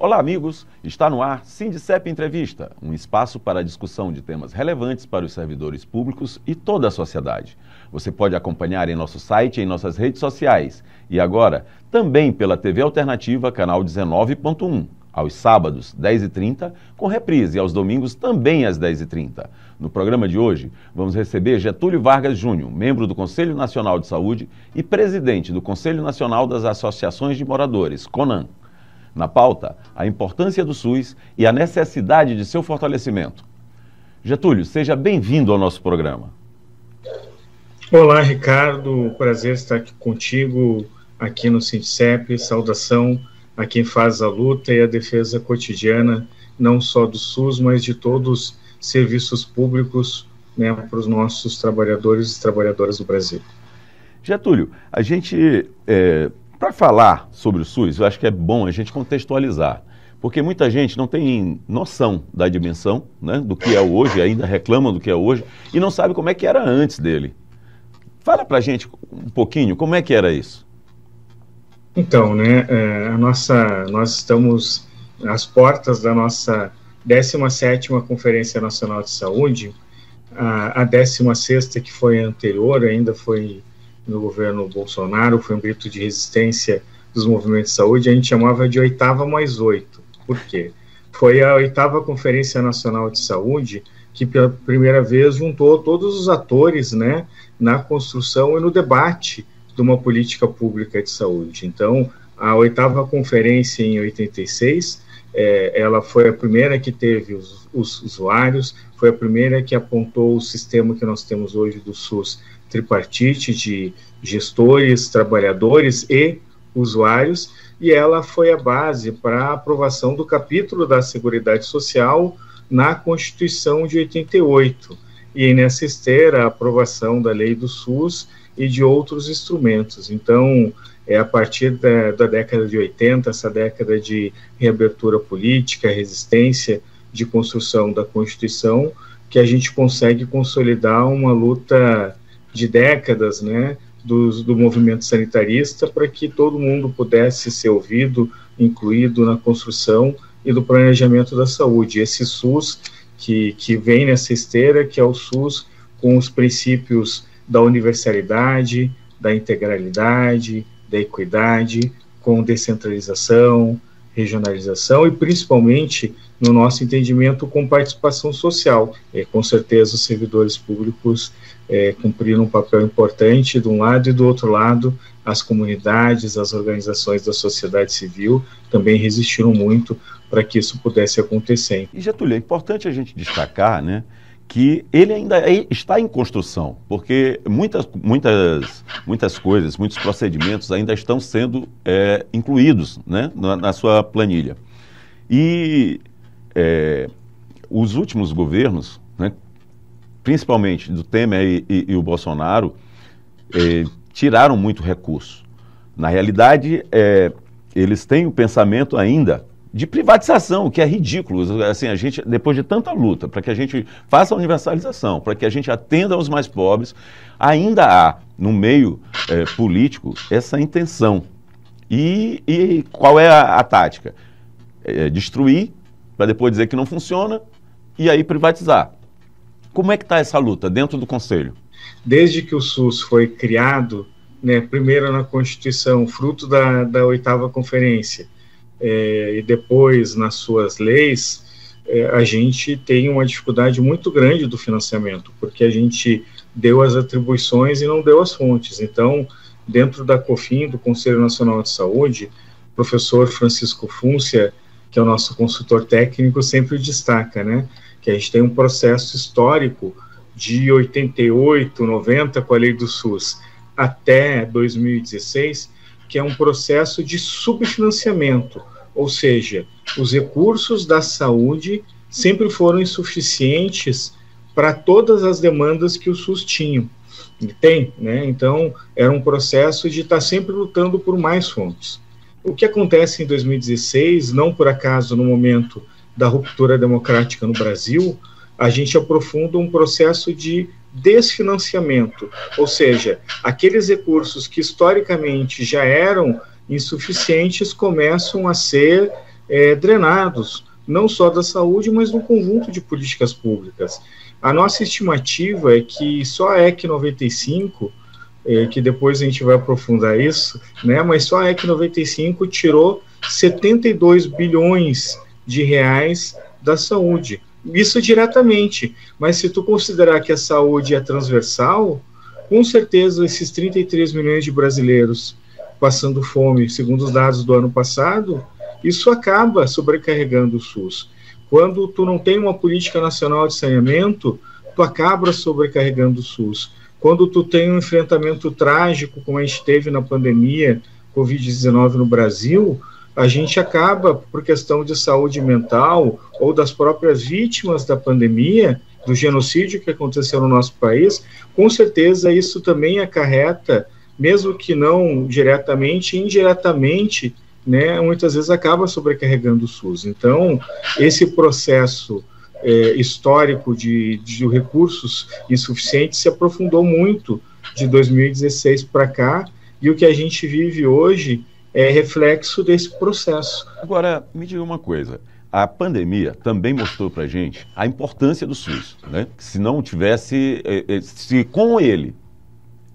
Olá, amigos! Está no ar Sindicep Entrevista, um espaço para a discussão de temas relevantes para os servidores públicos e toda a sociedade. Você pode acompanhar em nosso site e em nossas redes sociais. E agora, também pela TV Alternativa, canal 19.1, aos sábados, 10h30, com reprise, e aos domingos também às 10h30. No programa de hoje, vamos receber Getúlio Vargas Júnior, membro do Conselho Nacional de Saúde e presidente do Conselho Nacional das Associações de Moradores, CONAM. Na pauta, a importância do SUS e a necessidade de seu fortalecimento. Getúlio, seja bem-vindo ao nosso programa. Olá, Ricardo, prazer estar aqui contigo, aqui no Sindicep. Saudação a quem faz a luta e a defesa cotidiana, não só do SUS, mas de todos os serviços públicos, né, para os nossos trabalhadores e trabalhadoras do Brasil. Getúlio, a gente... Para falar sobre o SUS, eu acho que é bom a gente contextualizar, porque muita gente não tem noção da dimensão, né, do que é hoje, ainda reclama do que é hoje, e não sabe como é que era antes dele. Fala para a gente um pouquinho, como é que era isso? Então, né, nós estamos às portas da nossa 17ª Conferência Nacional de Saúde, a 16ª, que foi a anterior, ainda foi no governo Bolsonaro, foi um grito de resistência dos movimentos de saúde, a gente chamava de 8ª+8. Por quê? Foi a 8ª Conferência Nacional de Saúde que pela primeira vez juntou todos os atores, né, na construção e no debate de uma política pública de saúde. Então, a 8ª Conferência em 86, ela foi a primeira que teve os usuários, foi a primeira que apontou o sistema que nós temos hoje do SUS tripartite de gestores, trabalhadores e usuários, e ela foi a base para a aprovação do capítulo da Seguridade Social na Constituição de 88, e nessa esteira a aprovação da Lei do SUS e de outros instrumentos. Então, é a partir da década de 80, essa década de reabertura política, resistência, de construção da Constituição, que a gente consegue consolidar uma luta de décadas, né, do movimento sanitarista, para que todo mundo pudesse ser ouvido, incluído na construção e do planejamento da saúde. Esse SUS que vem nessa esteira, que é o SUS com os princípios da universalidade, da integralidade, da equidade, com descentralização, regionalização e, principalmente, no nosso entendimento, com participação social. Com certeza, os servidores públicos cumpriram um papel importante de um lado, e do outro lado, as comunidades, as organizações da sociedade civil também resistiram muito para que isso pudesse acontecer. E, Getúlio, é importante a gente destacar, né, que ele ainda está em construção, porque muitas coisas, muitos procedimentos ainda estão sendo incluídos, né, na sua planilha. E os últimos governos, né, principalmente do Temer e o Bolsonaro, tiraram muito recurso. Na realidade, eles têm o pensamento ainda de privatização, que é ridículo. Assim, a gente, depois de tanta luta para que a gente faça a universalização, para que a gente atenda aos mais pobres, ainda há, no meio político, essa intenção. E qual é a tática? Destruir, para depois dizer que não funciona, e aí privatizar. Como é que está essa luta dentro do Conselho? Desde que o SUS foi criado, né, primeiro na Constituição, fruto da 8ª Conferência, e depois nas suas leis, a gente tem uma dificuldade muito grande do financiamento, porque a gente deu as atribuições e não deu as fontes. Então, dentro da COFIN, do Conselho Nacional de Saúde, o professor Francisco Fúncia, que é o nosso consultor técnico, sempre destaca, né, que a gente tem um processo histórico de 88, 90, com a lei do SUS, até 2016, que é um processo de subfinanciamento, ou seja, os recursos da saúde sempre foram insuficientes para todas as demandas que o SUS tinha. Tem, né? Então, era um processo de estar sempre lutando por mais fontes. O que acontece em 2016, não por acaso no momento da ruptura democrática no Brasil, a gente aprofunda um processo de desfinanciamento, ou seja, aqueles recursos que historicamente já eram insuficientes começam a ser drenados, não só da saúde, mas do conjunto de políticas públicas. A nossa estimativa é que só a EC 95, que depois a gente vai aprofundar isso, né, mas só a EC 95 tirou 72 bilhões de reais da saúde. Isso diretamente, mas se tu considerar que a saúde é transversal, com certeza esses 33 milhões de brasileiros passando fome, segundo os dados do ano passado, isso acaba sobrecarregando o SUS. Quando tu não tem uma política nacional de saneamento, tu acaba sobrecarregando o SUS. Quando tu tem um enfrentamento trágico, como a gente teve na pandemia Covid-19 no Brasil, a gente acaba, por questão de saúde mental ou das próprias vítimas da pandemia, do genocídio que aconteceu no nosso país, com certeza isso também acarreta, mesmo que não diretamente, indiretamente, né, muitas vezes acaba sobrecarregando o SUS. Então, esse processo histórico de recursos insuficientes se aprofundou muito de 2016 para cá, e o que a gente vive hoje é reflexo desse processo. Agora, me diga uma coisa, a pandemia também mostrou para a gente a importância do SUS, né? Se não tivesse, se com ele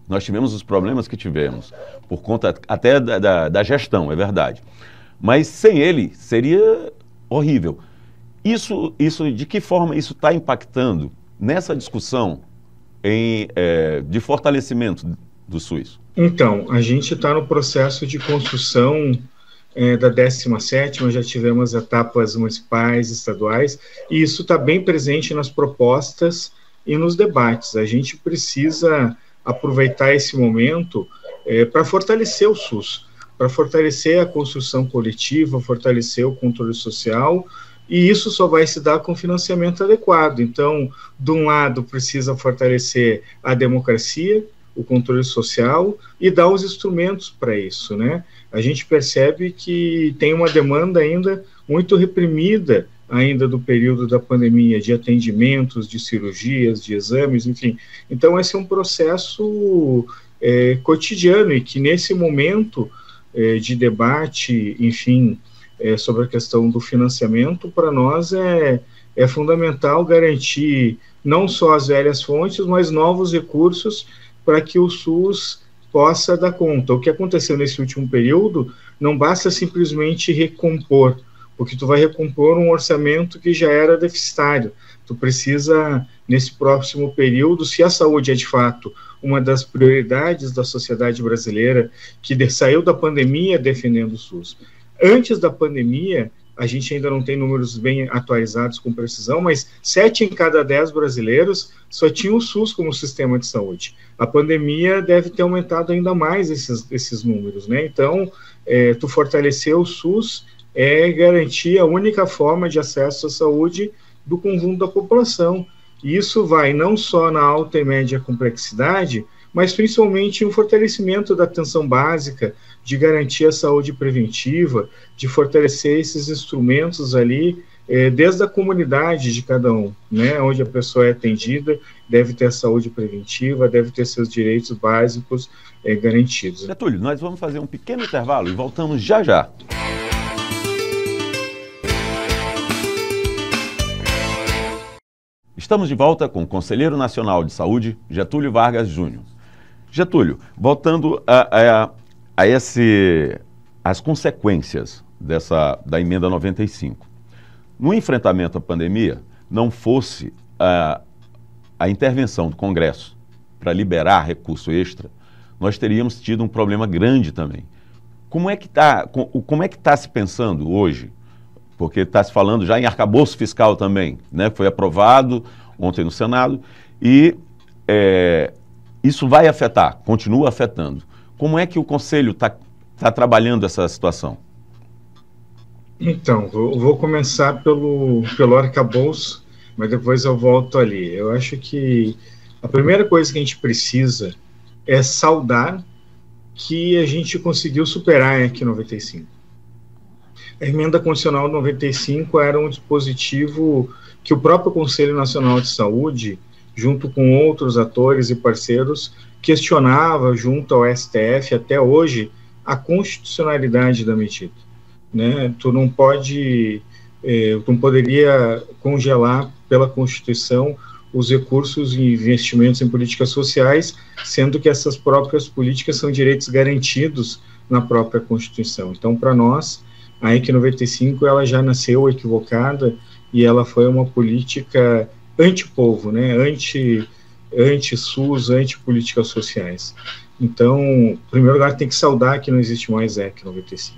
nós tivemos os problemas que tivemos, por conta até da gestão, é verdade, mas sem ele seria horrível. Isso, de que forma isso está impactando nessa discussão de fortalecimento do SUS? Então, a gente está no processo de construção da 17ª, já tivemos etapas municipais, estaduais, e isso está bem presente nas propostas e nos debates. A gente precisa aproveitar esse momento para fortalecer o SUS, para fortalecer a construção coletiva, fortalecer o controle social, e isso só vai se dar com financiamento adequado. Então, de um lado, precisa fortalecer a democracia, o controle social e dar os instrumentos para isso, né? A gente percebe que tem uma demanda ainda muito reprimida ainda do período da pandemia, de atendimentos, de cirurgias, de exames, enfim. Então, esse é um processo cotidiano e que nesse momento de debate, enfim, sobre a questão do financiamento, para nós é fundamental garantir não só as velhas fontes, mas novos recursos para que o SUS possa dar conta. O que aconteceu nesse último período não basta simplesmente recompor, porque tu vai recompor um orçamento que já era deficitário. Tu precisa, nesse próximo período, se a saúde é de fato uma das prioridades da sociedade brasileira, que saiu da pandemia defendendo o SUS. Antes da pandemia, a gente ainda não tem números bem atualizados com precisão, mas 7 em cada 10 brasileiros só tinham o SUS como sistema de saúde. A pandemia deve ter aumentado ainda mais esses números, né? Então, tu fortalecer o SUS é garantir a única forma de acesso à saúde do conjunto da população. E isso vai não só na alta e média complexidade, mas principalmente no fortalecimento da atenção básica, de garantir a saúde preventiva, de fortalecer esses instrumentos ali, desde a comunidade de cada um, né, onde a pessoa é atendida, deve ter a saúde preventiva, deve ter seus direitos básicos garantidos. Getúlio, nós vamos fazer um pequeno intervalo e voltamos já já. Estamos de volta com o Conselheiro Nacional de Saúde, Getúlio Vargas Júnior. Getúlio, voltando as consequências da emenda 95. No enfrentamento à pandemia, não fosse a intervenção do Congresso para liberar recurso extra, nós teríamos tido um problema grande também. Como é que está se pensando hoje? Porque está se falando já em arcabouço fiscal também, né? Foi aprovado ontem no Senado e isso vai afetar, continua afetando. Como é que o Conselho está trabalhando essa situação? Então, vou começar pelo arcabouço, mas depois eu volto ali. Eu acho que a primeira coisa que a gente precisa é saudar que a gente conseguiu superar a EC 95. A emenda constitucional 95 era um dispositivo que o próprio Conselho Nacional de Saúde, junto com outros atores e parceiros, questionava junto ao STF até hoje a constitucionalidade da medida. né? Tu não pode, tu não poderia congelar pela Constituição os recursos e investimentos em políticas sociais, sendo que essas próprias políticas são direitos garantidos na própria Constituição. Então, para nós, a EC 95 ela já nasceu equivocada e ela foi uma política anti-povo, né? Anti-SUS, anti-políticas sociais. Então, em primeiro lugar, tem que saudar que não existe mais EC 95.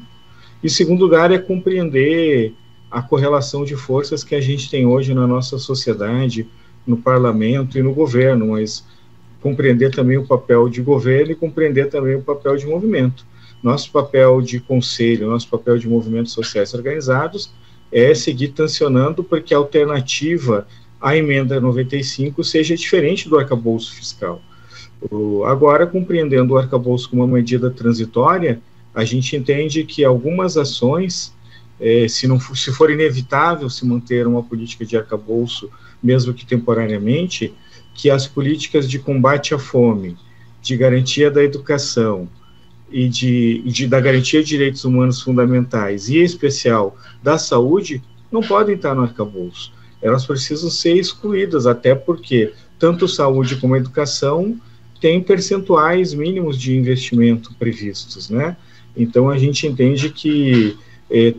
E, em segundo lugar, é compreender a correlação de forças que a gente tem hoje na nossa sociedade, no parlamento e no governo, mas compreender também o papel de governo e compreender também o papel de movimento. Nosso papel de conselho, nosso papel de movimentos sociais organizados é seguir tensionando para que a alternativa à emenda 95 seja diferente do arcabouço fiscal. Agora, compreendendo o arcabouço como uma medida transitória, a gente entende que algumas ações, se for inevitável se manter uma política de arcabouço, mesmo que temporariamente, que as políticas de combate à fome, de garantia da educação e da garantia de direitos humanos fundamentais, e em especial da saúde, não podem estar no arcabouço. Elas precisam ser excluídas, até porque tanto saúde como educação têm percentuais mínimos de investimento previstos, né? Então, a gente entende que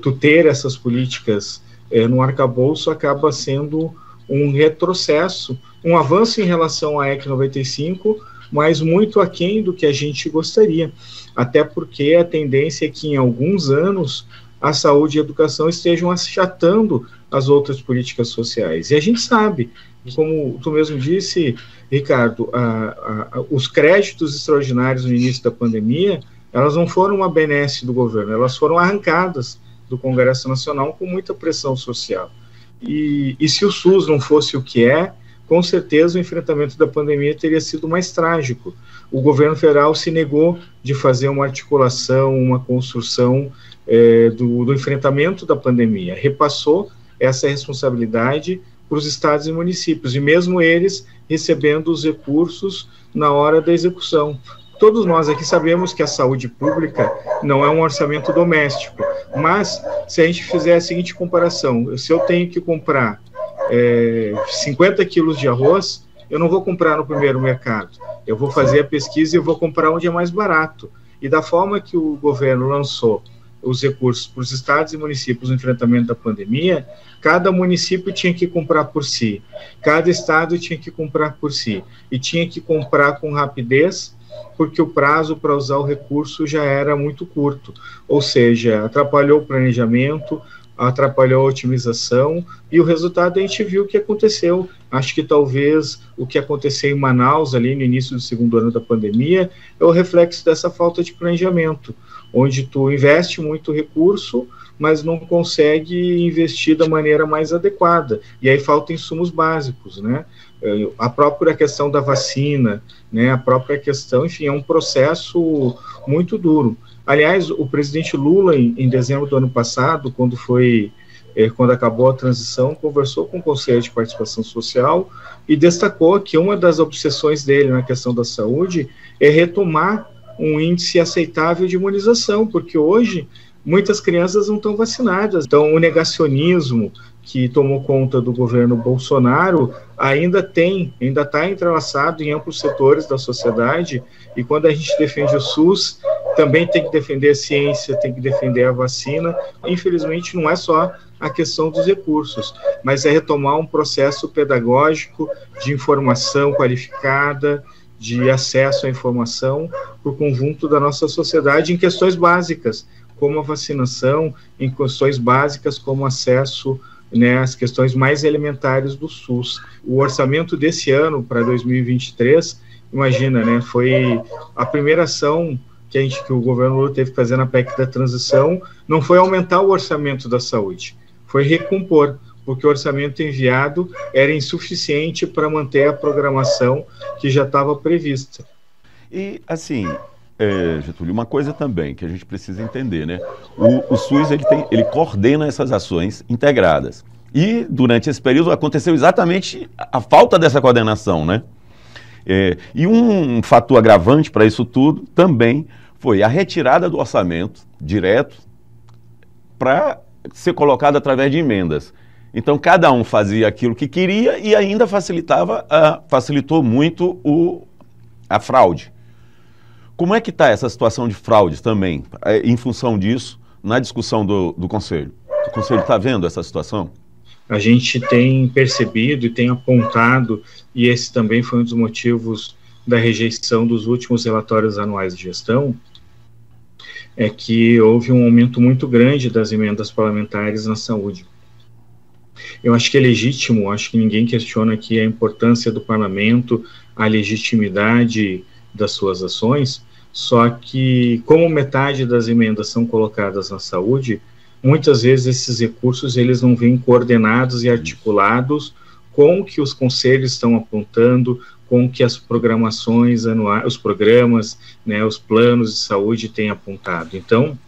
tu ter essas políticas no arcabouço acaba sendo um retrocesso, um avanço em relação à EC 95, mas muito aquém do que a gente gostaria, até porque a tendência é que em alguns anos a saúde e a educação estejam achatando as outras políticas sociais. E a gente sabe, como tu mesmo disse, Ricardo, os créditos extraordinários no início da pandemia, elas não foram uma benesse do governo, elas foram arrancadas do Congresso Nacional com muita pressão social. E se o SUS não fosse o que é, com certeza o enfrentamento da pandemia teria sido mais trágico. O governo federal se negou de fazer uma articulação, uma construção do enfrentamento da pandemia, repassou essa responsabilidade para os estados e municípios, e mesmo eles recebendo os recursos na hora da execução. Todos nós aqui sabemos que a saúde pública não é um orçamento doméstico, mas se a gente fizer a seguinte comparação, se eu tenho que comprar 50 quilos de arroz, eu não vou comprar no primeiro mercado, eu vou fazer a pesquisa e eu vou comprar onde é mais barato. E da forma que o governo lançou os recursos para os estados e municípios no enfrentamento da pandemia, cada município tinha que comprar por si, cada estado tinha que comprar por si, e tinha que comprar com rapidez, porque o prazo para usar o recurso já era muito curto, ou seja, atrapalhou o planejamento, atrapalhou a otimização, e o resultado a gente viu o que aconteceu. Acho que talvez o que aconteceu em Manaus, ali no início do segundo ano da pandemia, é o reflexo dessa falta de planejamento, onde tu investe muito recurso, mas não consegue investir da maneira mais adequada, e aí faltam insumos básicos, né? A própria questão da vacina, né? A própria questão, enfim, é um processo muito duro. Aliás, o presidente Lula, em dezembro do ano passado, quando acabou a transição, conversou com o Conselho de Participação Social e destacou que uma das obsessões dele na questão da saúde é retomar um índice aceitável de imunização, porque hoje muitas crianças não estão vacinadas. Então, o negacionismo que tomou conta do governo Bolsonaro ainda está entrelaçado em amplos setores da sociedade, e quando a gente defende o SUS, também tem que defender a ciência, tem que defender a vacina. Infelizmente, não é só a questão dos recursos, mas é retomar um processo pedagógico de informação qualificada, de acesso à informação para o conjunto da nossa sociedade em questões básicas, como a vacinação, em questões básicas como acesso, né, às questões mais elementares do SUS. O orçamento desse ano, para 2023, imagina, né, foi a primeira ação que o governo Lula teve que fazer na PEC da transição, não foi aumentar o orçamento da saúde, foi recompor, porque o orçamento enviado era insuficiente para manter a programação que já estava prevista. E, assim, Getúlio, uma coisa também que a gente precisa entender, né? O SUS, ele coordena essas ações integradas. E, durante esse período, aconteceu exatamente a falta dessa coordenação, né? E um fator agravante para isso tudo também foi a retirada do orçamento direto para ser colocado através de emendas. Então, cada um fazia aquilo que queria e ainda facilitou muito a fraude. Como é que está essa situação de fraudes também, em função disso, na discussão do Conselho? O Conselho está vendo essa situação? A gente tem percebido e tem apontado, e esse também foi um dos motivos da rejeição dos últimos relatórios anuais de gestão, é que houve um aumento muito grande das emendas parlamentares na saúde. Eu acho que é legítimo, acho que ninguém questiona aqui a importância do parlamento, a legitimidade das suas ações, só que como metade das emendas são colocadas na saúde, muitas vezes esses recursos eles não vêm coordenados e articulados com o que os conselhos estão apontando, com o que as programações anuais, os programas, né, os planos de saúde têm apontado. Então,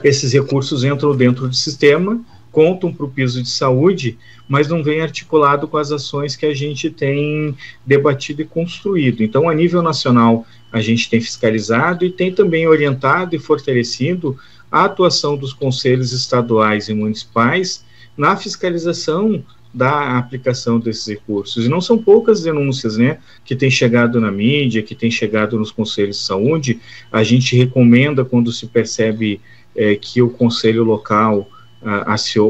esses recursos entram dentro do sistema, contam para o piso de saúde, mas não vem articulado com as ações que a gente tem debatido e construído. Então, a nível nacional, a gente tem fiscalizado e tem também orientado e fortalecido a atuação dos conselhos estaduais e municipais na fiscalização da aplicação desses recursos. E não são poucas denúncias, né, que têm chegado na mídia, que têm chegado nos conselhos de saúde. A gente recomenda, quando se percebe que o conselho local,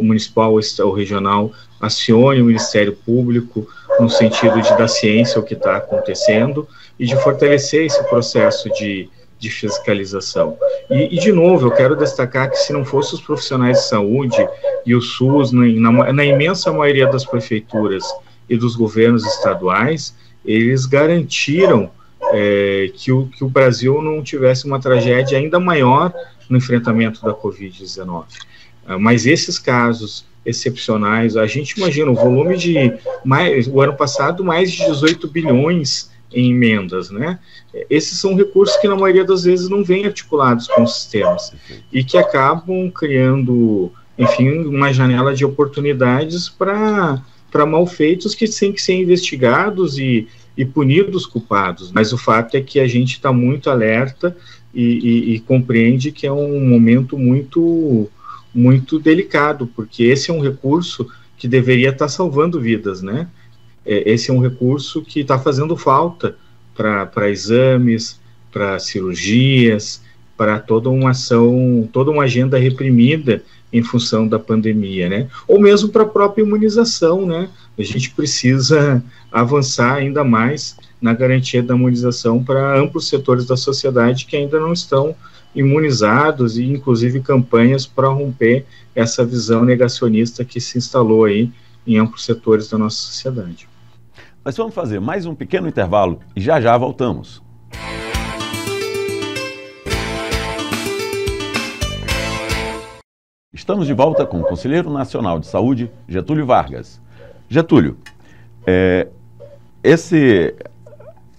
municipal ou regional, acione o Ministério Público no sentido de dar ciência ao que está acontecendo e de fortalecer esse processo de fiscalização. E, de novo, eu quero destacar que se não fossem os profissionais de saúde e o SUS, na imensa maioria das prefeituras e dos governos estaduais, eles garantiram que o Brasil não tivesse uma tragédia ainda maior no enfrentamento da Covid-19. Mas esses casos excepcionais, a gente imagina o volume o ano passado, mais de 18 bilhões em emendas, né? Esses são recursos que na maioria das vezes não vêm articulados com os sistemas e que acabam criando, enfim, uma janela de oportunidades para malfeitos que têm que ser investigados e punidos os culpados. Mas o fato é que a gente está muito alerta e compreende que é um momento muito, muito delicado, porque esse é um recurso que deveria estar salvando vidas, né? Esse é um recurso que está fazendo falta para exames, para cirurgias, para toda uma ação, toda uma agenda reprimida em função da pandemia, né? Ou mesmo para a própria imunização, né? A gente precisa avançar ainda mais na garantia da imunização para amplos setores da sociedade que ainda não estão imunizados, e inclusive campanhas para romper essa visão negacionista que se instalou aí em amplos setores da nossa sociedade. Nós vamos fazer mais um pequeno intervalo e já já voltamos. Estamos de volta com o Conselheiro Nacional de Saúde, Getúlio Vargas. Getúlio,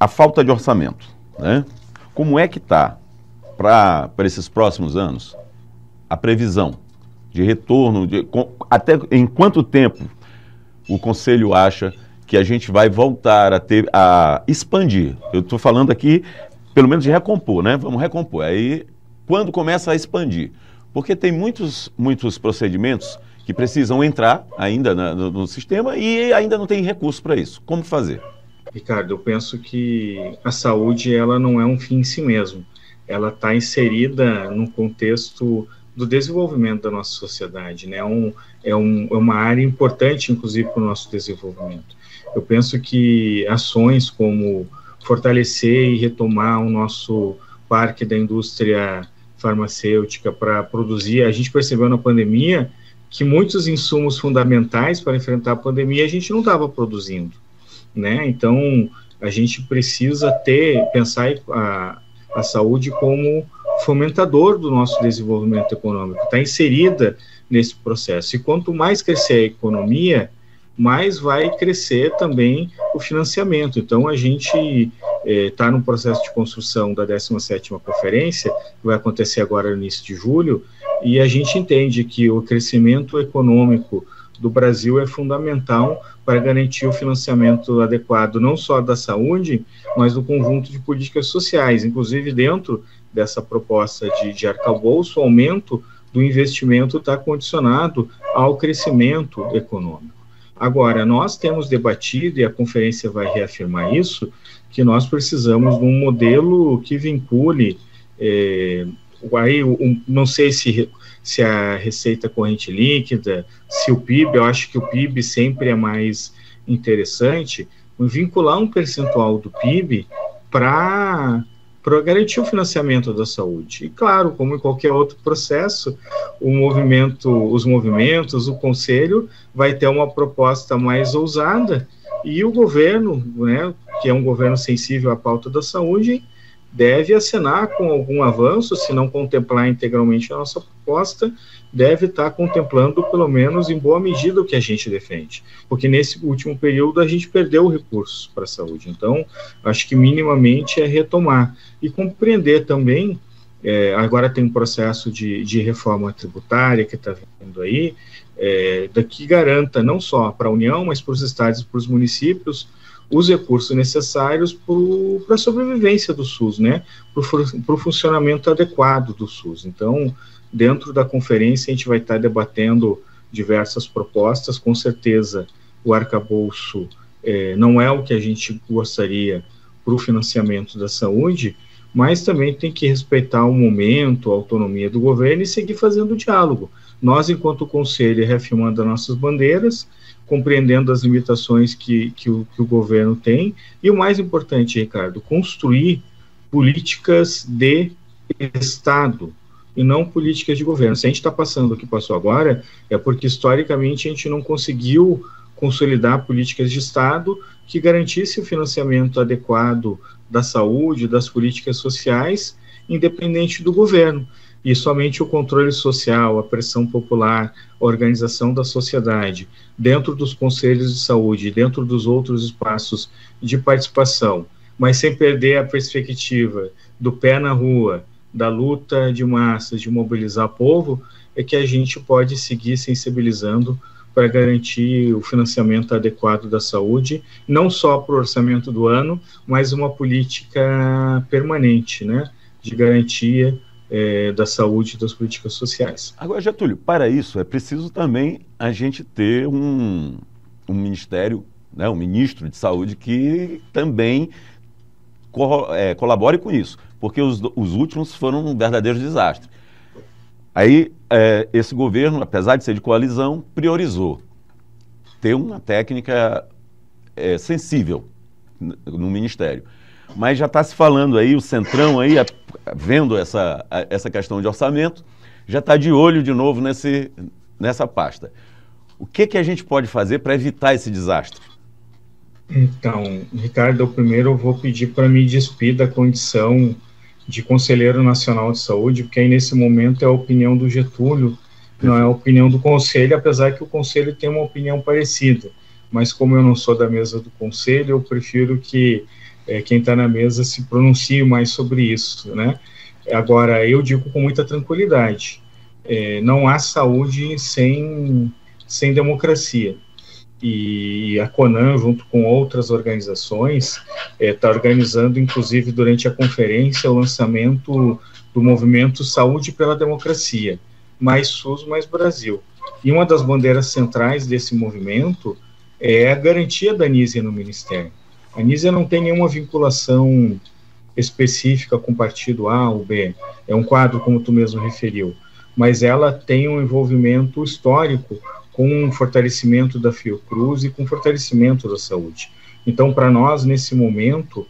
a falta de orçamento, né? Como é que está para esses próximos anos a previsão de retorno, até em quanto tempo o Conselho acha que a gente vai voltar a expandir? Eu estou falando aqui, pelo menos de recompor, né? Vamos recompor. Aí, quando começa a expandir? Porque tem muitos procedimentos que precisam entrar ainda no sistema e ainda não tem recurso para isso. Como fazer? Ricardo, eu penso que a saúde ela não é um fim em si mesmo. Ela está inserida no contexto do desenvolvimento da nossa sociedade, né? É uma área importante, inclusive, para o nosso desenvolvimento. Eu penso que ações como fortalecer e retomar o nosso parque da indústria farmacêutica para produzir, a gente percebeu na pandemia que muitos insumos fundamentais para enfrentar a pandemia a gente não estava produzindo, né? Então, a gente precisa pensar a saúde como fomentador do nosso desenvolvimento econômico, está inserida nesse processo. E quanto mais crescer a economia, mais vai crescer também o financiamento. Então, a gente está no processo de construção da 17ª conferência, que vai acontecer agora no início de julho, e a gente entende que o crescimento econômico do Brasil é fundamental para garantir o financiamento adequado, não só da saúde, mas do conjunto de políticas sociais, inclusive dentro dessa proposta de arcabouço, o aumento do investimento está condicionado ao crescimento econômico. Agora, nós temos debatido, e a conferência vai reafirmar isso, que nós precisamos de um modelo que vincule, não sei se a receita corrente líquida, se o PIB, eu acho que o PIB sempre é mais interessante, vincular um percentual do PIB para garantir o financiamento da saúde. E claro, como em qualquer outro processo, os movimentos, o Conselho vai ter uma proposta mais ousada e o governo, né, que é um governo sensível à pauta da saúde, deve acenar com algum avanço, se não contemplar integralmente a nossa proposta, deve estar contemplando, pelo menos em boa medida, o que a gente defende. Porque nesse último período a gente perdeu recursos para a saúde. Então, acho que minimamente é retomar. E compreender também, agora tem um processo de reforma tributária que está vindo aí, que garanta não só para a União, mas para os estados e para os municípios, os recursos necessários para a sobrevivência do SUS, né? Para o funcionamento adequado do SUS. Então, dentro da conferência, a gente vai estar debatendo diversas propostas. Com certeza, o arcabouço não é o que a gente gostaria para o financiamento da saúde, mas também tem que respeitar o momento, a autonomia do governo e seguir fazendo diálogo. Nós, enquanto Conselho, reafirmando as nossas bandeiras, compreendendo as limitações que o governo tem, e o mais importante, Ricardo, construir políticas de Estado, e não políticas de governo. Se a gente está passando o que passou agora, é porque, historicamente, a gente não conseguiu consolidar políticas de Estado que garantisse o financiamento adequado da saúde, das políticas sociais, independente do governo. E somente o controle social, a pressão popular, a organização da sociedade, dentro dos conselhos de saúde, dentro dos outros espaços de participação, mas sem perder a perspectiva do pé na rua, da luta de massas, de mobilizar o povo, é que a gente pode seguir sensibilizando para garantir o financiamento adequado da saúde, não só para o orçamento do ano, mas uma política permanente, né, de garantia da saúde e das políticas sociais. Agora, Getúlio, para isso é preciso também a gente ter um ministério, né, um ministro de saúde que também colabore com isso, porque os últimos foram um verdadeiro desastre. Aí, esse governo, apesar de ser de coalizão, priorizou ter uma técnica sensível no ministério. Mas já está se falando aí, o Centrão aí, vendo essa questão de orçamento, já está de olho de novo nessa pasta. O que a gente pode fazer para evitar esse desastre? Então, Ricardo, primeiro eu vou pedir para me despir da condição de Conselheiro Nacional de Saúde, porque aí nesse momento é a opinião do Getúlio, não é a opinião do Conselho, apesar que o Conselho tem uma opinião parecida. Mas como eu não sou da mesa do Conselho, eu prefiro que quem está na mesa se pronuncie mais sobre isso, né? Agora, eu digo com muita tranquilidade, não há saúde sem democracia. E a CONAN, junto com outras organizações, está organizando, inclusive, durante a conferência, o lançamento do movimento Saúde pela Democracia, mais SUS, mais Brasil. E uma das bandeiras centrais desse movimento é a garantia da Anísia no Ministério. A Anísia não tem nenhuma vinculação específica com o partido A ou B, é um quadro, como tu mesmo referiu, mas ela tem um envolvimento histórico com o fortalecimento da Fiocruz e com o fortalecimento da saúde. Então, para nós, nesse momento,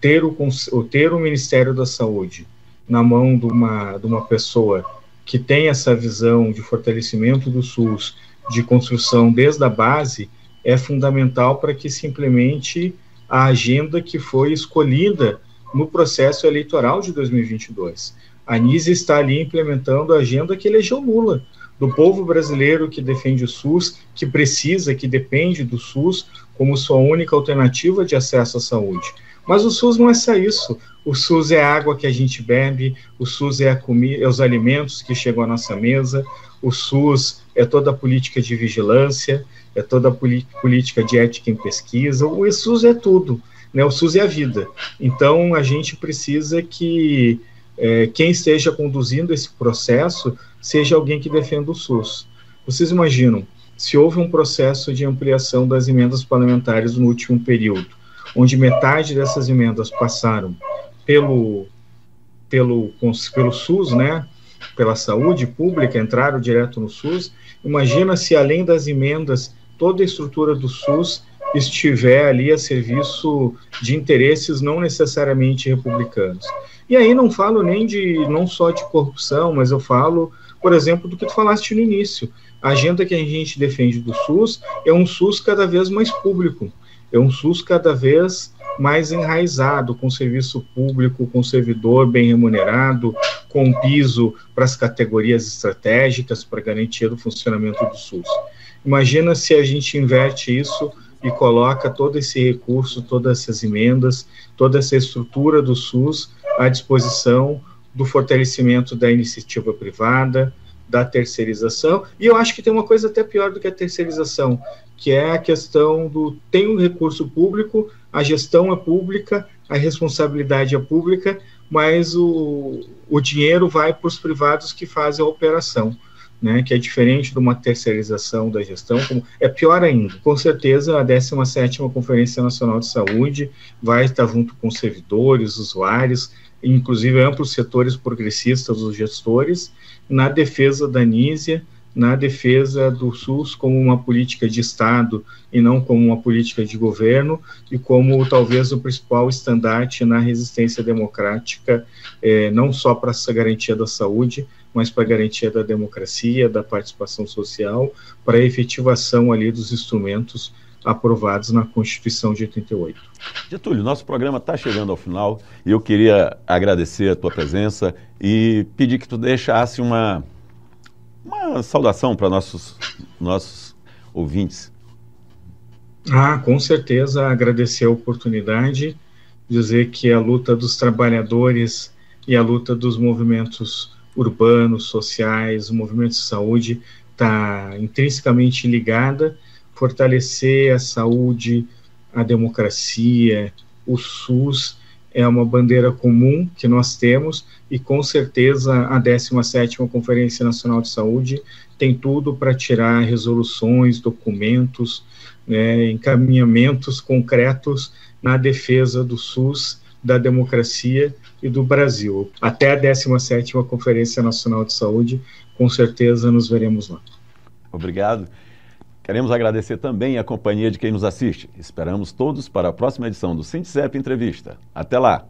ter o Ministério da Saúde na mão de uma pessoa que tem essa visão de fortalecimento do SUS, de construção desde a base, é fundamental para que se implemente a agenda que foi escolhida no processo eleitoral de 2022. A Anísia está ali implementando a agenda que elegeu Lula, do povo brasileiro que defende o SUS, que precisa, que depende do SUS como sua única alternativa de acesso à saúde. Mas o SUS não é só isso. O SUS é a água que a gente bebe, o SUS é a comida, é os alimentos que chegam à nossa mesa, o SUS é toda a política de vigilância, é toda a política de ética em pesquisa, o SUS é tudo, né? O SUS é a vida. Então, a gente precisa que quem esteja conduzindo esse processo seja alguém que defenda o SUS. Vocês imaginam, se houve um processo de ampliação das emendas parlamentares no último período, onde metade dessas emendas passaram pelo SUS, né, pela saúde pública, entraram direto no SUS, imagina se além das emendas, toda a estrutura do SUS estiver ali a serviço de interesses não necessariamente republicanos. E aí não falo nem não só de corrupção, mas eu falo, por exemplo, do que tu falaste no início. A agenda que a gente defende do SUS é um SUS cada vez mais público, é um SUS cada vez mais enraizado, com serviço público, com servidor bem remunerado, com piso para as categorias estratégicas para garantia do funcionamento do SUS. Imagina se a gente inverte isso e coloca todo esse recurso, todas essas emendas, toda essa estrutura do SUS à disposição do fortalecimento da iniciativa privada, da terceirização, e eu acho que tem uma coisa até pior do que a terceirização, que é a questão tem um recurso público, a gestão é pública, a responsabilidade é pública, mas o dinheiro vai para os privados que fazem a operação, né, que é diferente de uma terceirização da gestão, é pior ainda. Com certeza, a 17ª Conferência Nacional de Saúde vai estar junto com servidores, usuários, inclusive amplos setores progressistas dos gestores, na defesa da Anísia, na defesa do SUS como uma política de Estado e não como uma política de governo, e como talvez o principal estandarte na resistência democrática, não só para essa garantia da saúde, mas para a garantia da democracia, da participação social, para a efetivação ali dos instrumentos aprovados na Constituição de 88. Getúlio, nosso programa está chegando ao final e eu queria agradecer a tua presença e pedir que tu deixasse uma saudação para nossos ouvintes. Com certeza, agradecer a oportunidade, dizer que a luta dos trabalhadores e a luta dos movimentos urbanos, sociais, o movimento de saúde está intrinsecamente ligada. Fortalecer a saúde, a democracia, o SUS é uma bandeira comum que nós temos e com certeza a 17ª Conferência Nacional de Saúde tem tudo para tirar resoluções, documentos, né, encaminhamentos concretos na defesa do SUS, da democracia e do Brasil. Até a 17ª Conferência Nacional de Saúde, com certeza nos veremos lá. Obrigado. Queremos agradecer também a companhia de quem nos assiste. Esperamos todos para a próxima edição do Sintecep Entrevista. Até lá!